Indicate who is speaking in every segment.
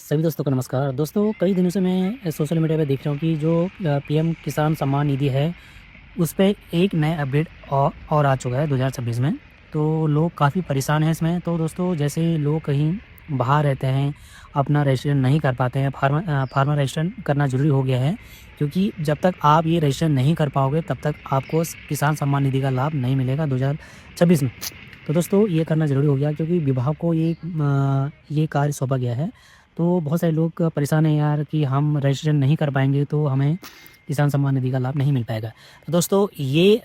Speaker 1: सभी दोस्तों को नमस्कार। दोस्तों कई दिनों से मैं सोशल मीडिया पे देख रहा हूँ कि जो पीएम किसान सम्मान निधि है, उस पे एक नया अपडेट और आ चुका है 2026 में। तो लोग काफ़ी परेशान हैं इसमें। तो दोस्तों जैसे लोग कहीं बाहर रहते हैं, अपना रजिस्ट्रेशन नहीं कर पाते हैं, फार्मर रजिस्ट्रेशन करना ज़रूरी हो गया है, क्योंकि जब तक आप ये रजिस्ट्रेशन नहीं कर पाओगे तब तक आपको किसान सम्मान निधि का लाभ नहीं मिलेगा 2026 में। तो दोस्तों ये करना ज़रूरी हो गया, क्योंकि विभाग को ये कार्य सौंपा गया है। तो बहुत सारे लोग परेशान हैं यार कि हम रजिस्ट्रेशन नहीं कर पाएंगे तो हमें किसान सम्मान निधि का लाभ नहीं मिल पाएगा। तो दोस्तों ये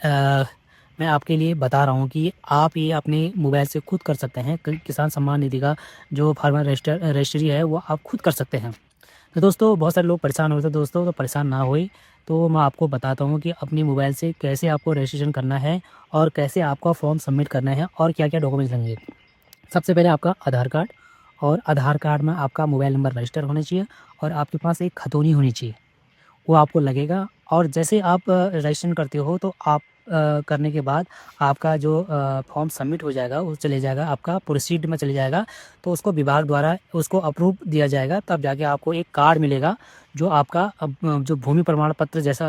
Speaker 1: मैं आपके लिए बता रहा हूँ कि आप ये अपने मोबाइल से खुद कर सकते हैं। किसान सम्मान निधि का जो फार्मर रजिस्ट्री है वो आप खुद कर सकते हैं। तो दोस्तों बहुत सारे लोग परेशान हो रहे थे दोस्तों, तो परेशान ना होए। तो मैं आपको बताता हूँ कि अपने मोबाइल से कैसे आपको रजिस्ट्रेशन करना है और कैसे आपका फॉर्म सबमिट करना है और क्या क्या डॉक्यूमेंट्स लगेंगे। सबसे पहले आपका आधार कार्ड, और आधार कार्ड में आपका मोबाइल नंबर रजिस्टर होना चाहिए और आपके पास एक खतौनी होनी चाहिए, वो आपको लगेगा। और जैसे आप रजिस्ट्रेशन करते हो तो आप करने के बाद आपका जो फॉर्म सबमिट हो जाएगा वो चले जाएगा, आपका प्रोसीड में चले जाएगा। तो उसको विभाग द्वारा उसको अप्रूव दिया जाएगा, तब जाके आपको एक कार्ड मिलेगा जो आपका जो भूमि प्रमाण पत्र जैसा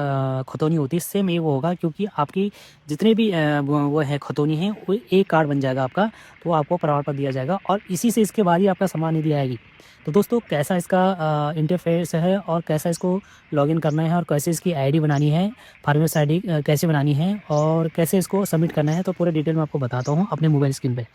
Speaker 1: खतौनी होती है सेम ये वो होगा, क्योंकि आपकी जितने भी वो है खतौनी है वो एक कार्ड बन जाएगा आपका। तो आपको प्रमाण पत्र दिया जाएगा और इसी से इसके बाद ही आपका सम्मान निधि आएगी। तो दोस्तों कैसा इसका इंटरफेस है और कैसा इसको लॉगिन करना है और कैसे इसकी आईडी बनानी है, फार्मर्स आईडी कैसे बनानी है और कैसे इसको सबमिट करना है, तो पूरे डिटेल में आपको बताता हूँ अपने मोबाइल स्क्रीन पे।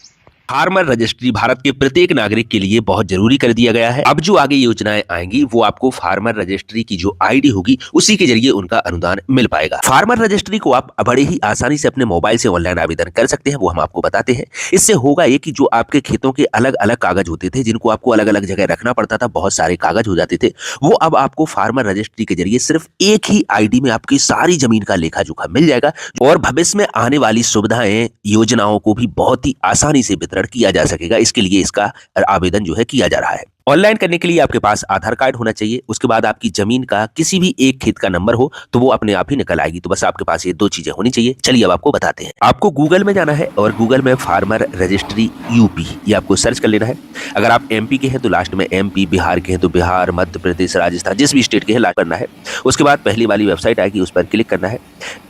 Speaker 2: फार्मर रजिस्ट्री भारत के प्रत्येक नागरिक के लिए बहुत जरूरी कर दिया गया है। अब जो आगे योजनाएं आएंगी वो आपको फार्मर रजिस्ट्री की जो आईडी होगी उसी के जरिए उनका अनुदान मिल पाएगा। फार्मर रजिस्ट्री को आप बड़े ही आसानी से अपने मोबाइल से ऑनलाइन आवेदन कर सकते हैं, वो हम आपको बताते हैं। इससे होगा ये कि जो आपके खेतों के अलग अलग कागज होते थे जिनको आपको अलग अलग जगह रखना पड़ता था, बहुत सारे कागज हो जाते थे, वो अब आपको फार्मर रजिस्ट्री के जरिए सिर्फ एक ही आईडी में आपकी सारी जमीन का लेखा जोखा मिल जाएगा और भविष्य में आने वाली सुविधाएं योजनाओं को भी बहुत ही आसानी से वितरण किया जा सकेगा। इसके लिए इसका आवेदन जो है किया जा रहा है। ऑनलाइन करने के लिए आपके पास आधार कार्ड होना चाहिए, उसके बाद आपकी जमीन का किसी भी एक खेत का नंबर हो तो वो अपने आप ही निकल आएगी। तो बस आपके पास ये दो चीजें होनी चाहिए। चलिए अब आपको बताते हैं। आपको गूगल में जाना है और गूगल में फार्मर रजिस्ट्री यूपी ये आपको सर्च कर लेना है। अगर आप एमपी के हैं तो लास्ट में एमपी, बिहार के हैं तो बिहार, मध्य प्रदेश, राजस्थान, जिस भी स्टेट के हैं लास्ट करना है। उसके बाद पहली वाली वेबसाइट आएगी, उस पर क्लिक करना है।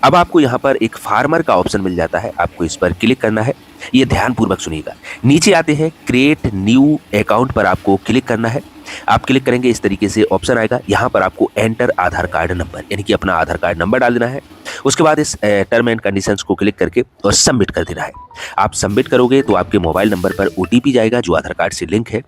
Speaker 2: अब आपको यहाँ पर एक फार्मर का ऑप्शन मिल जाता है, आपको इस पर क्लिक करना है। ये ध्यानपूर्वक सुनिएगा। नीचे आते हैं क्रिएट न्यू अकाउंट पर आपको क्लिक करना है। आप क्लिक करेंगे इस तरीके से ऑप्शन आएगा। यहाँ पर आपको एंटर आधार कार्ड नंबर यानी कि अपना आधार कार्ड नंबर डाल देना है। उसके बाद इस टर्म एंड कंडीशंस को क्लिक करके और सबमिट कर देना है। आप सबमिट करोगे तो आपके मोबाइल नंबर पर ओटीपी जाएगा जो आधार कार्ड से लिंक है।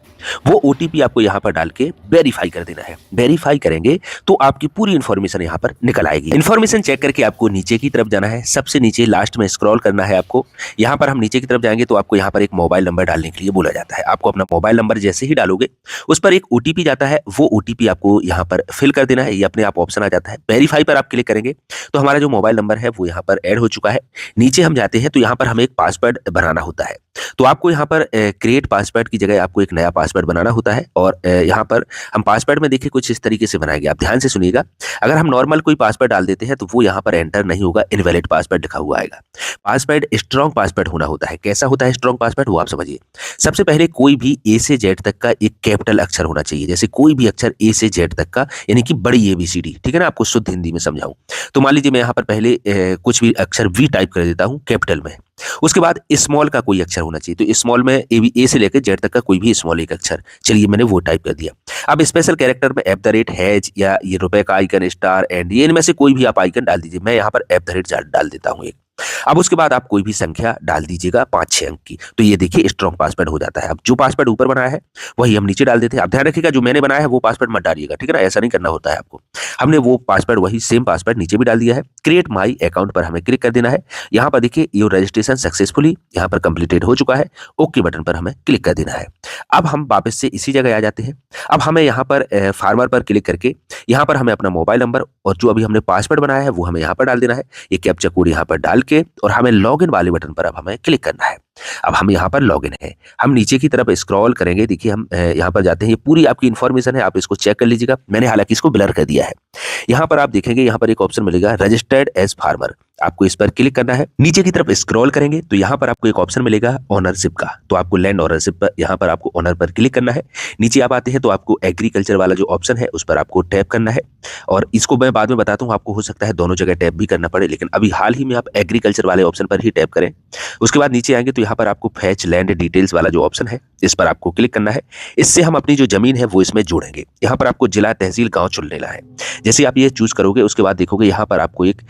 Speaker 2: वो ओटीपी आपको यहाँ पर डाल के वेरीफाई कर देना है। वेरीफाई करेंगे तो आपकी पूरी इन्फॉर्मेशन यहाँ पर निकल आएगी। इन्फॉर्मेशन चेक करके आपको नीचे की तरफ जाना है। सबसे नीचे लास्ट में स्क्रॉल करना है आपको। यहाँ पर हम नीचे की तरफ जाएंगे तो आपको यहाँ पर एक मोबाइल नंबर डालने के लिए बोला जाता है। आपको अपना मोबाइल नंबर जैसे ही डालोगे उस पर एक ओटीपी जाता है, वो ओटीपी आपको यहाँ पर फिल कर देना है। ये अपने आप ऑप्शन आ जाता है। वेरीफाई पर आप क्लिक करेंगे तो हमारा जो मोबाइल नंबर है वो यहाँ पर ऐड हो चुका है। नीचे हम जाते हैं तो यहाँ पर हमें एक पासवर्ड बनाना होता है। तो आपको यहाँ पर क्रिएट पासवर्ड की जगह आपको एक नया पासवर्ड बनाना होता है और यहाँ पर हम पासवर्ड में देखिए कुछ इस तरीके से बनाएंगे। आप ध्यान से सुनिएगा। अगर हम नॉर्मल कोई पासवर्ड डाल देते हैं तो वो यहाँ पर एंटर नहीं होगा, इनवैलिड पासवर्ड लिखा हुआ आएगा। पासवर्ड स्ट्रॉन्ग पासवर्ड होना होता है। कैसा होता है स्ट्रॉन्ग पासवर्ड वो आप समझिए। सबसे पहले कोई भी ए से जेड तक का एक कैपिटल अक्षर होना चाहिए, जैसे कोई भी अक्षर ए से जेड तक का यानी कि बड़ी ABCD, ठीक है ना। आपको शुद्ध हिंदी में समझाऊं तो मान लीजिए मैं यहाँ पर पहले कुछ भी अक्षर वी टाइप कर देता हूँ कैपिटल में। उसके बाद स्मॉल का कोई अक्षर होना चाहिए, तो स्मॉल में ए से लेकर जेड तक का कोई भी स्मॉल एक अक्षर। चलिए मैंने वो टाइप कर दिया। अब स्पेशल कैरेक्टर में @ या ये रुपए का आइकन, स्टार, एंड ये इनमें से कोई भी आप आइकन डाल दीजिए। मैं यहाँ पर @ डाल देता हूँ एक। अब उसके बाद आप कोई भी संख्या डाल दीजिएगा 5-6 अंक की। तो ये देखिए स्ट्रॉन्ग पासवर्ड हो जाता है। अब जो पासवर्ड ऊपर बनाया है वही हम नीचे डाल देते हैं। आप ध्यान रखिएगा जो मैंने बनाया है वो पासवर्ड मत डालिएगा, ठीक है ना। ऐसा नहीं करना होता है आपको। हमने वो पासवर्ड वही सेम पासवर्ड नीचे भी डाल दिया है। क्रिएट माई अकाउंट पर हमें क्लिक कर देना है। यहाँ पर देखिए योर रजिस्ट्रेशन सक्सेसफुली यहाँ पर कंप्लीटेड हो चुका है। ओके बटन पर हमें क्लिक कर देना है। अब हम वापस से इसी जगह आ जाते हैं। अब हमें यहाँ पर फार्मर पर क्लिक करके यहाँ पर हमें अपना मोबाइल नंबर और जो अभी हमने पासवर्ड बनाया है वो हमें यहाँ पर डाल देना है। ये कैप्चा कोड यहाँ पर डाल के और हमें लॉगिन वाले बटन पर अब हमें क्लिक करना है। अब हम यहाँ पर लॉगिन है, हम नीचे की तरफ स्क्रॉल करेंगे, देखिए हम यहाँ पर जाते हैं, ये पूरी आपकी इन्फॉर्मेशन है, आप इसको चेक कर लीजिएगा। मैंने हालांकि इसको ब्लर कर दिया है। यहाँ पर आप देखेंगे, यहाँ पर एक ऑप्शन मिलेगा रजिस्टर्ड एज फार्मर, आपको इस पर क्लिक करना है। नीचे की तरफ स्क्रॉल करेंगे तो यहाँ पर आपको एक ऑप्शन मिलेगा ओनरशिप का, तो आपको लैंड ओनरशिप पर, यहाँ पर आपको ओनर पर क्लिक करना है। नीचे आप आते हैं तो आपको एग्रीकल्चर वाला जो ऑप्शन है उस पर आपको टैप करना है, और इसको मैं बाद में बताता हूँ, आपको हो सकता है दोनों जगह टैप भी करना पड़े, लेकिन अभी हाल ही में आप एग्रीकल्चर वाले ऑप्शन पर ही टैप करें। उसके बाद नीचे आएंगे तो यहाँ पर आपको फैच लैंड डिटेल्स वाला जो ऑप्शन है इस पर आपको क्लिक करना है। इससे हम अपनी जो जमीन है वो इसमें जोड़ेंगे। यहाँ पर आपको जिला, तहसील, गांव चुन लेना है। जैसे आप ये चूज करोगे उसके बाद देखोगे यहाँ पर आपको एक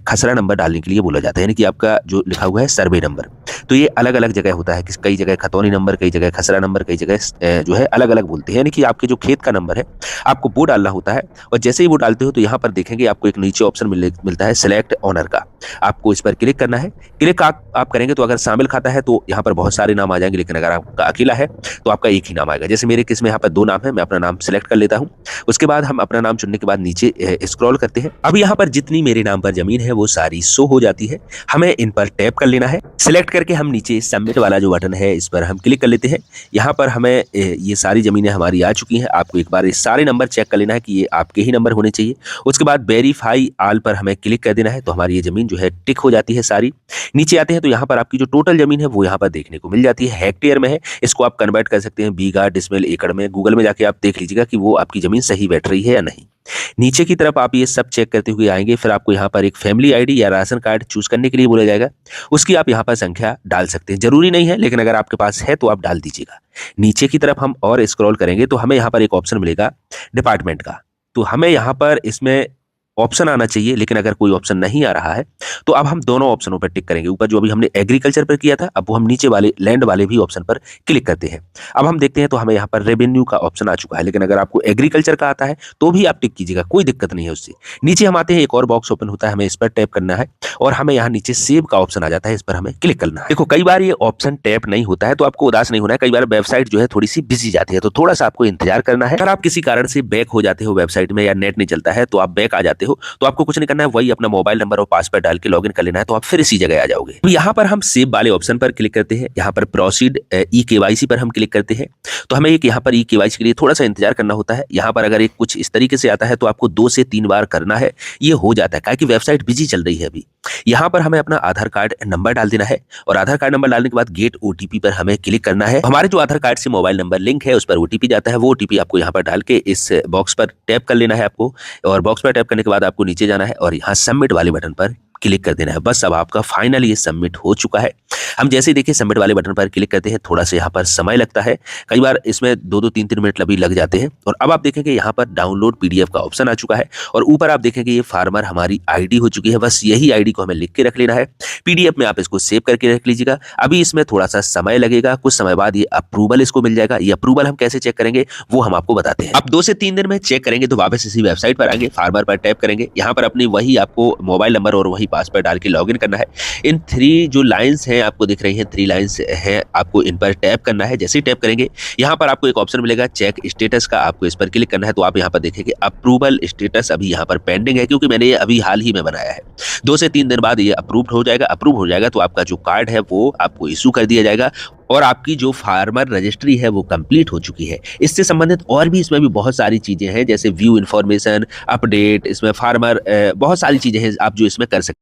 Speaker 2: खसरा नंबर डालने के लिए बोला जाता है, यानी कि आपका जो लिखा हुआ है सर्वे नंबर, तो ये अलग अलग जगह होता है, कई जगह खतौनी नंबर, कई जगह खसरा नंबर, कई जगह जो है अलग अलग बोलते हैं, यानी कि आपके जो खेत का नंबर है आपको वो डालना होता है। और जैसे ही वो डालते हो तो यहाँ पर देखेंगे आपको एक नीचे ऑप्शन मिलता है सिलेक्ट ऑनर का, आपको इस पर क्लिक करना है। क्लिक आप करेंगे तो अगर शामिल खाता है तो यहाँ पर बहुत सारे नाम आ जाएंगे, लेकिन अगर आपका अकेला है तो आपका एक ही नाम आएगा। जैसे मेरे केस में यहाँ पर 2 नाम है, मैं अपना नाम सिलेक्ट कर लेता हूँ। उसके बाद हम अपना नाम चुनने के बाद नीचे स्क्रॉल करते हैं। अब यहाँ पर जितनी मेरे नाम पर जमीन है वो सारी शो हो जाती है, हमें इन पर टैप कर लेना है। सिलेक्ट करके हम नीचे सबमिट वाला जो बटन है इस पर हम क्लिक कर लेते हैं। यहाँ पर हमें ये सारी जमीनें हमारी आ चुकी हैं। आपको एक बार ये सारे नंबर चेक कर लेना है कि ये आपके ही नंबर होने चाहिए। उसके बाद वेरीफाई ऑल पर हमें क्लिक कर देना है, तो हमारी ये जमीन जो है टिक हो जाती है सारी। नीचे आते हैं तो यहाँ पर आपकी जो टोटल जमीन है वो यहाँ पर देखने को मिल जाती है, हेक्टेयर में है। इसको आप कन्वर्ट कर सकते हैं बीघा, डिसमिल, एकड़ में। गूगल में जाके आप देख लीजिएगा कि वो आपकी जमीन सही बैठ रही है या नहीं। नीचे की तरफ आप ये सब चेक करते हुए आएंगे, फिर आपको यहाँ पर एक फैमिली आईडी या राशन कार्ड चूज करने के लिए बोला जाएगा। उसकी आप यहाँ पर संख्या डाल सकते हैं, जरूरी नहीं है, लेकिन अगर आपके पास है तो आप डाल दीजिएगा। नीचे की तरफ हम और स्क्रॉल करेंगे तो हमें यहाँ पर एक ऑप्शन मिलेगा डिपार्टमेंट का, तो हमें यहाँ पर इसमें ऑप्शन आना चाहिए, लेकिन अगर कोई ऑप्शन नहीं आ रहा है तो अब हम दोनों ऑप्शनों पर टिक करेंगे। ऊपर जो अभी हमने एग्रीकल्चर पर किया था, अब वो हम नीचे वाले लैंड वाले भी ऑप्शन पर क्लिक करते हैं। अब हम देखते हैं तो हमें यहाँ पर रेवेन्यू का ऑप्शन आ चुका है, लेकिन अगर आपको एग्रीकल्चर का आता है तो भी आप टिक कीजिएगा, कोई दिक्कत नहीं है उससे। नीचे हम आते हैं, एक और बॉक्स ओपन होता है, हमें इस पर टैप करना है और हमें यहाँ नीचे सेव का ऑप्शन आ जाता है, इस पर हमें क्लिक करना है। देखो कई बार ये ऑप्शन टैप नहीं होता है तो आपको उदास नहीं होना है, कई बार वेबसाइट जो है थोड़ी सी बिजी जाती है, तो थोड़ा सा आपको इंतजार करना है। अगर आप किसी कारण से बैक हो जाते हो वेबसाइट में या नेट नहीं चलता है तो आप बैक आ जाते हो, तो आपको कुछ करना है, वही अपना मोबाइल नंबर और पासवर्ड डाल के लॉगिन कर लेना है, तो आप फिर इसी जगह आ जाओगे। तो यहाँ पर हम सेव वाले ऑप्शन पर क्लिक करते हैं, यहाँ पर प्रोसीड ई केवाईसी पर हम क्लिक करते हैं। तो हमें एक यहाँ पर ई केवाईसी के लिए थोड़ा सा इंतजार करना होता है। यहाँ पर अगर एक कुछ इस तरीके से आता है तो आपको 2 से 3 बार करना है, ये हो जाता है, क्योंकि वेबसाइट बिजी चल रही है अभी। यहाँ पर हमें अपना आधार कार्ड नंबर डाल देना है, और आधार कार्ड नंबर डालने के बाद गेट ओटीपी पर हमें क्लिक करना है। हमारे जो आधार कार्ड से मोबाइल नंबर लिंक है उस पर ओटीपी जाता है, वो ओटीपी आपको यहाँ पर डाल के इस बॉक्स पर टैप कर लेना है आपको, और बॉक्स पर टैप करने के बाद आपको नीचे जाना है और यहाँ सबमिट वाले बटन पर क्लिक कर देना है। बस अब आपका फाइनली ये सबमिट हो चुका है। हम जैसे ही देखिए सबमिट वाले बटन पर क्लिक करते हैं, थोड़ा सा यहाँ पर समय लगता है, कई बार इसमें 2-2 3-3 मिनट भी लग जाते हैं। और अब आप देखेंगे यहाँ पर डाउनलोड पीडीएफ का ऑप्शन आ चुका है, और ऊपर आप देखेंगे ये फार्मर हमारी आईडी हो चुकी है। बस यही आईडी को हमें लिख के रख लेना है, पीडीएफ में आप इसको सेव करके रख लीजिएगा। अभी इसमें थोड़ा सा समय लगेगा, कुछ समय बाद ये अप्रूवल इसको मिल जाएगा। ये अप्रूवल हम कैसे चेक करेंगे वो हम आपको बताते हैं। अब 2 से 3 दिन में चेक करेंगे तो वापस इसी वेबसाइट पर आएंगे, फार्मर पर टैप करेंगे, यहाँ पर अपनी वही आपको मोबाइल नंबर और वही पासवर्ड डाल के लॉगिन करना है। इन 3 जो लाइंस हैं आपको दिख रही हैं, 3 लाइंस हैं, आपको इन पर टैप करना है। जैसे ही टैप करेंगे यहाँ पर आपको एक ऑप्शन मिलेगा चेक स्टेटस का, आपको इस पर क्लिक करना है। तो आप यहाँ पर देखेंगे अप्रूवल स्टेटस अभी यहाँ पर पेंडिंग है, क्योंकि मैंने ये अभी हाल ही में बनाया है। 2 से 3 दिन बाद ये अप्रूव हो जाएगा। अप्रूव हो जाएगा तो आपका जो कार्ड है वो आपको इशू कर दिया जाएगा, और आपकी जो फार्मर रजिस्ट्री है वो कंप्लीट हो चुकी है। इससे संबंधित और भी इसमें भी बहुत सारी चीजें हैं, जैसे व्यू इन्फॉर्मेशन, अपडेट, इसमें फार्मर, बहुत सारी चीजें हैं आप जो इसमें कर सकते हैं।